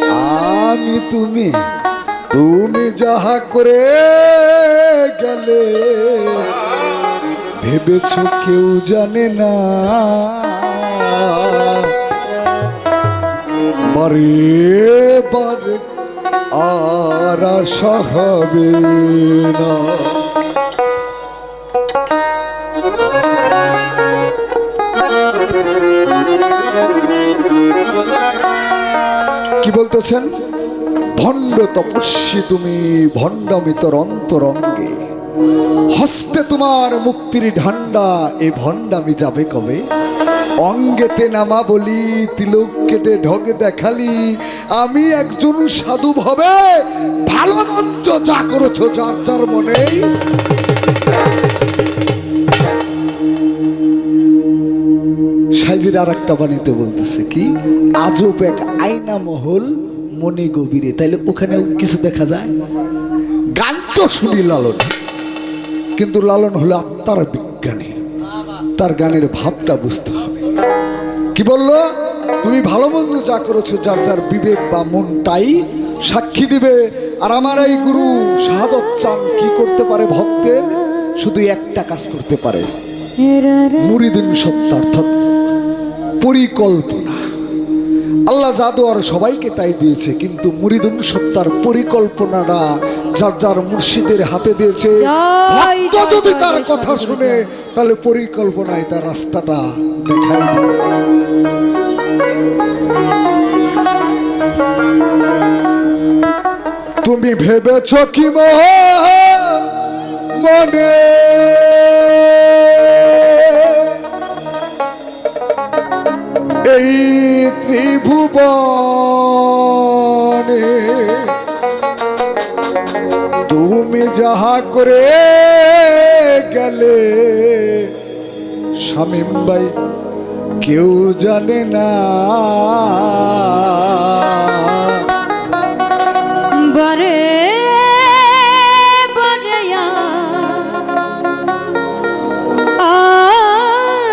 আমি তুমি তুমি যাহা করে গেলে ভেবেছ কেউ জানে না, বারে বারে আর আশা হবে না। কি বলতেছেন? ভণ্ড তপস্বী তুমি, ভণ্ডামি তোর অন্তরঙ্গে, হস্তে তোমার মুক্তির ঢান্ডা, এ ভণ্ডামি যাবে কবে? অঙ্গেতে নামা বলি, তিলক কেটে ঢগ দেখালি, আমি একজন সাধু ভাবে ভালো মন্দ যা করেছো যার যার মনে। সাইজির আর একটা বাণীতে বলতেছে কি, আজব এক আয়না মহল মনে গভীরে, তাইলে ওখানে কিছু দেখা যায়? গান তো শুনি লালন, কিন্তু লালন হলো আত্মার বিজ্ঞানী, তার গানের ভাবটা বুঝতে হবে। কি বললো? তুমি ভালো মন্দ যা করেছো যার যার বিবেক বা মনটাই সাক্ষী দিবে। আর আমার এই গুরু শাহাদত চান কি করতে পারে ভক্তের? শুধু একটা কাজ করতে পারে, মুরিদিন সত্তা, অর্থাৎ পরিকল্পনা। আল্লাহ জাদু আর সবাইকে তাই দিয়েছে, কিন্তু মুরিদুন সত্তার পরিকল্পনাটা যার যার মুর্শিদের হাতে দিয়েছে। ভক্ত যদি তার কথা শুনে তাহলে পরিকল্পনায় তার রাস্তাটা দেখাই দেবে। তুমি ভেবেছ কি মনে এই ত্রিভুবনে তুমি যাহা করে গেলে শামীম ভাই কেউ জানে না, বারে বারে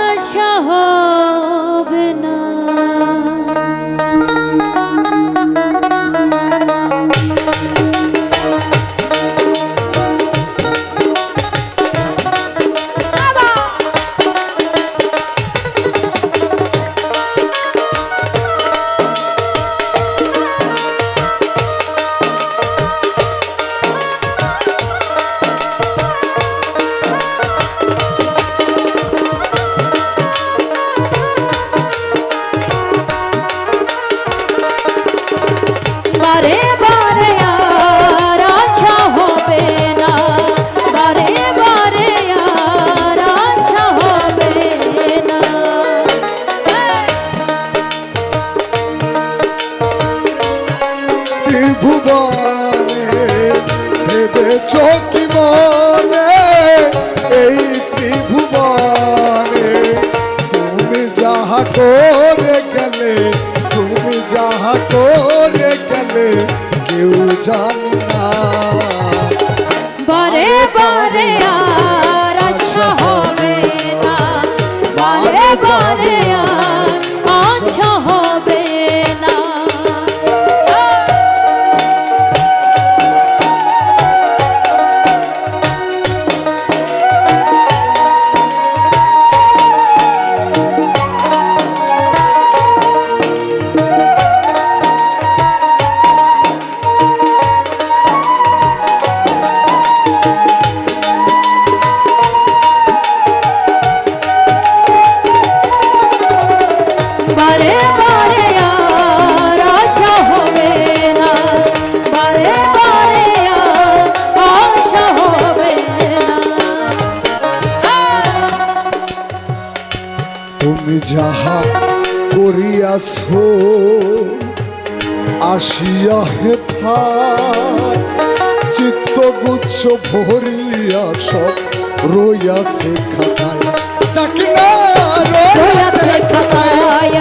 আশা হবে না। চোখি মনে এই ত্রিভুবনে তুমি যাহা করে গেলে, তুমি যাহা করে গেলে কেউ জানে না, বারে বারে আর আশা হবে না, বারে বারে আর আশা হবে না। তুমি যাহা করিয়াছ আসিয়া হেথায়, চিত্তগুচ্ছ ভরিয়া সব রইয়াছে খাতায়, ডাকি না রইয়াছে খাতায়,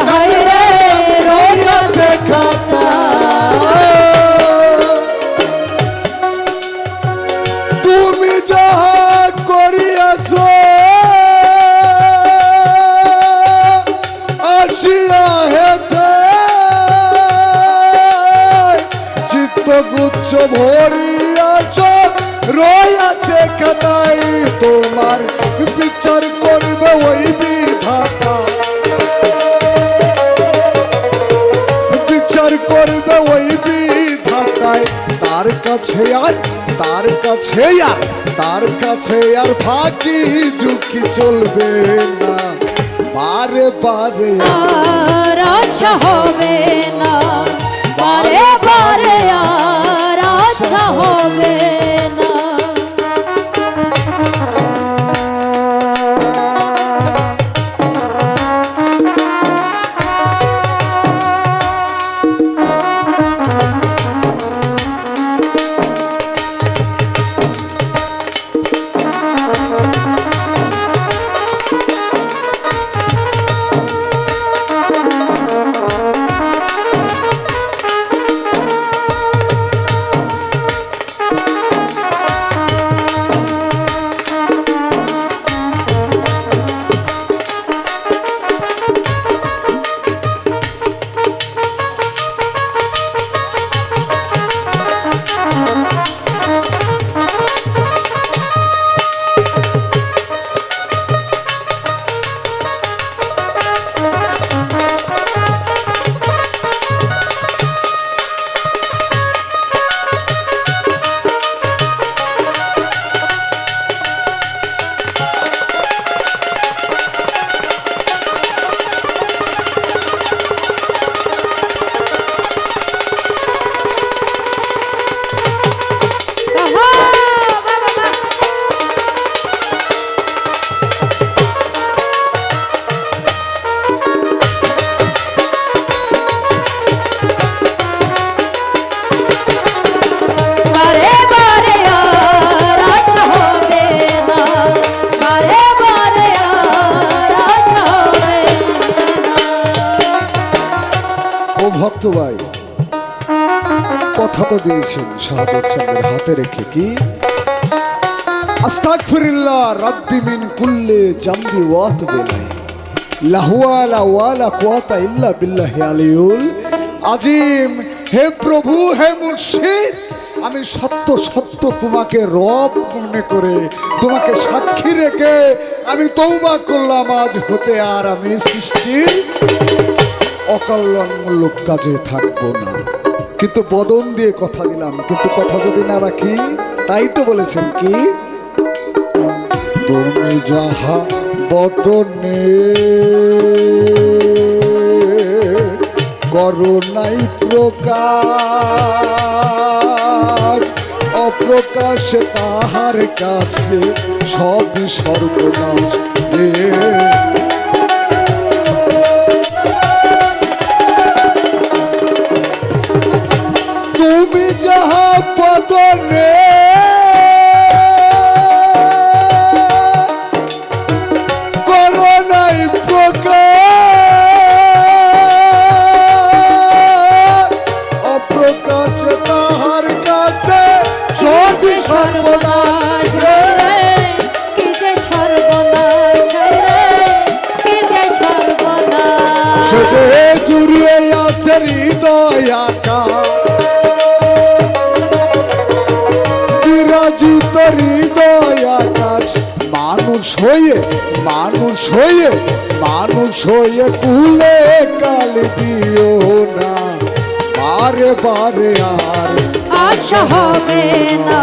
রইয়াছে খাতায়। তুমি যাহা করিয়াছ আসিয়া হেথায়, গুচ্ছ ভরিয়াছ রয়েছে খাতায়, তোমার বিচার করবে ওই বিধাতা, বিচার করবে ওই বিধাতায়। তার কাছে আর তার কাছে আর তার কাছে আর ফাঁকি ঝুঁকি চলবে না, বারে বারে আর আশা হবে না, বারে বারে আর আশা হবে না। ভক্ত ভাই কথা তো দিয়েছেন শাহাদত চাঁদের হাতে রেখে, কি আস্তাগফিরুল্লাহ রাব্বি মিন কুল্লি জামবি ওয়া আতুবু ইলাইহি, লা হাওলা ওয়ালা কুওয়াতা ইল্লা বিল্লাহি আলিয়ুল আজিম। হে প্রভু, হে মুর্শিদ, আমি সত্য সত্য তোমাকে রব মনে করে তোমাকে সাক্ষী রেখে আমি তওবা করলাম, আজ হতে আর আমি সৃষ্টির অকল্যাণমূলক কাজে থাকবো না। কিন্তু বদন দিয়ে কথা দিলাম, কিন্তু কথা যদি না রাখি, তাই তো বলেছেন কি, তুমি যাহা বদনে করো নাই প্রকাশ, অপ্রকাশে তাহার কাছে সবই সর্বনাশ রে। তুমি যাহা বদনে করো নাই প্রকাশ, অপ্রকাশে তাহার কাছে সবই সর্বনাশ রে। কি যে সর্বনাশ রে, কি যে সর্বনাশ। সে যে জুড়িয়ে আছে হৃদয় আকাশ, বিরাজিত হৃদয় আকাশ, মানুষ হয়ে মানুষ হয়ে মানুষ হয়ে কুলে কালি দিও না, বারে বারে আর আশা হবে না,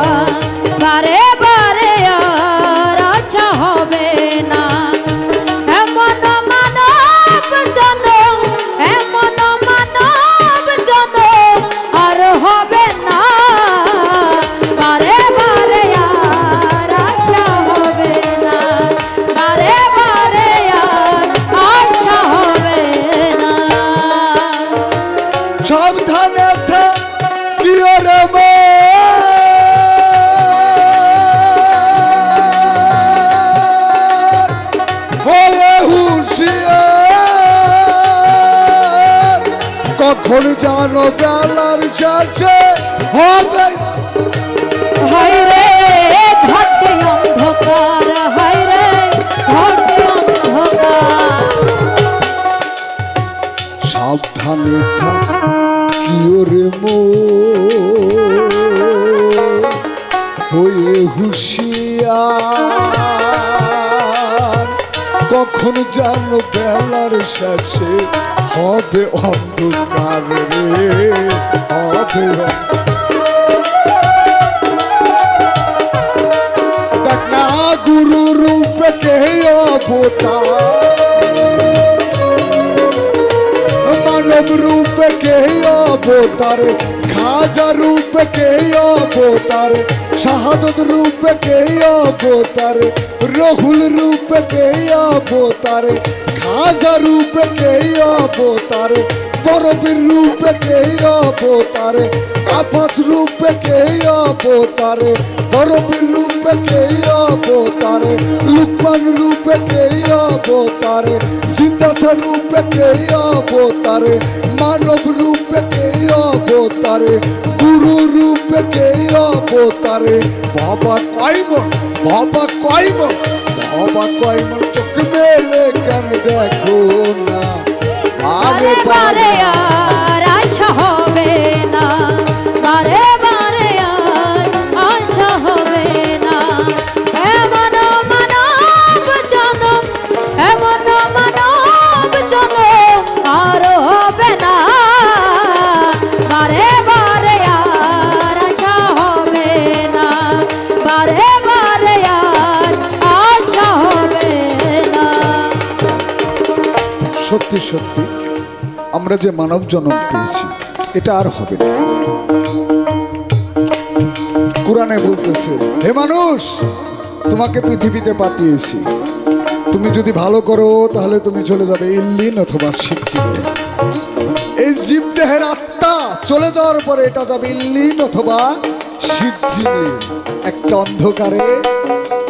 বারে বারে আর আশা হবে না। এমন মানব জনম, এমন মানব জনম আর হবে না, বারে বারে আর আশা হবে না, বারে বারে আর আশা হবে না। সাবধানে কি রে হয়ে হুঁশিয়ার, কখন জানো বেলার শেষে হবে হায় রে ঘটে অন্ধকার, হায় রে ঘটে অন্ধকার। সাবধানে থাকিও রে মন, হুঁশিয়ার, কখন যেন বেলার শেষে হবে অন্ধকার রে, হবে দেখ না গুরু রূপে কে অবতার, মানব রূপে কে অবতার, খাজা রূপে কে অবতার, শাহাদত রূপে কে অবতার, রহুল রূপে কে অবতার, খাজা রূপে কে অবতার, বরবীর রূপে কে অবতার, আফাস রূপে কে অবতার, বরবীর রূপে কে অবতার, লুকমান রূপে কে অবতার, জিন্দাসা রূপে কে অবতার, মানব রূপে কে অবতার, গুরু রূপে কে অবতার, বাবা কয়মন, বাবা কয়মন, বাবা কয়মন, চোখ মেলে কেন দেখো না, বারে বারে আর আশা হবে না, বারে বারে আর আশা হবে না, এমন মানব জনম, এমন মানব জনম আর হবে না, বারে বারে আর আশা হবে না, বারে বারে আর আশা হবে না। সত্যি সত্যি আমরা যে মানব জন্ম পেয়েছি এটা আর হবে না। কোরআনে বলতেছে, হে মানুষ, তোমাকে পৃথিবীতে পাঠিয়েছি, তুমি যদি ভালো করো তাহলে তুমি চলে যাবে ইল্লিন অথবা সিজ্জিনে। এই জীবদেহের আত্মা চলে যাওয়ার পরে এটা যাবে ইল্লিন অথবা সিজ্জিনে, একটা অন্ধকারে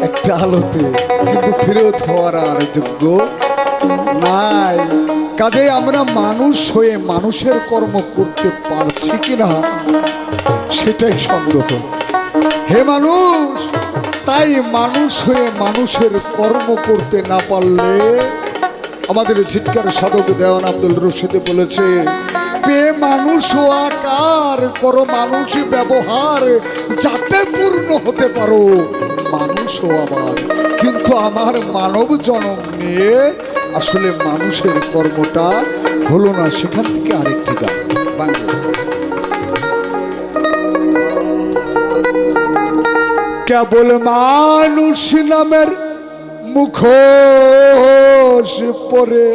একটা আলোতে, কিন্তু ফেরত হওয়ার আর যোগ্য নাই। কাজে আমরা মানুষ হয়ে মানুষের কর্ম করতে পারছি কিনা সেটাই সন্দেহ। হে মানুষ, তাই মানুষ হয়ে মানুষের কর্ম করতে না পারলে, আমাদের ঝিটকার সাধক দেওয়ান আব্দুল রশিদে বলেছে, পে মানুষ আকার করো মানুষ ব্যবহার, যাতে পূর্ণ হতে পারো মানুষ আবার। কিন্তু আমার মানব জন্ম নিয়ে আসলে মানুষের কর্মটা হলো না। সেখান থেকে আরেকটি গান বাংলা, কেবল মানুষ নামের মুখোশ পরে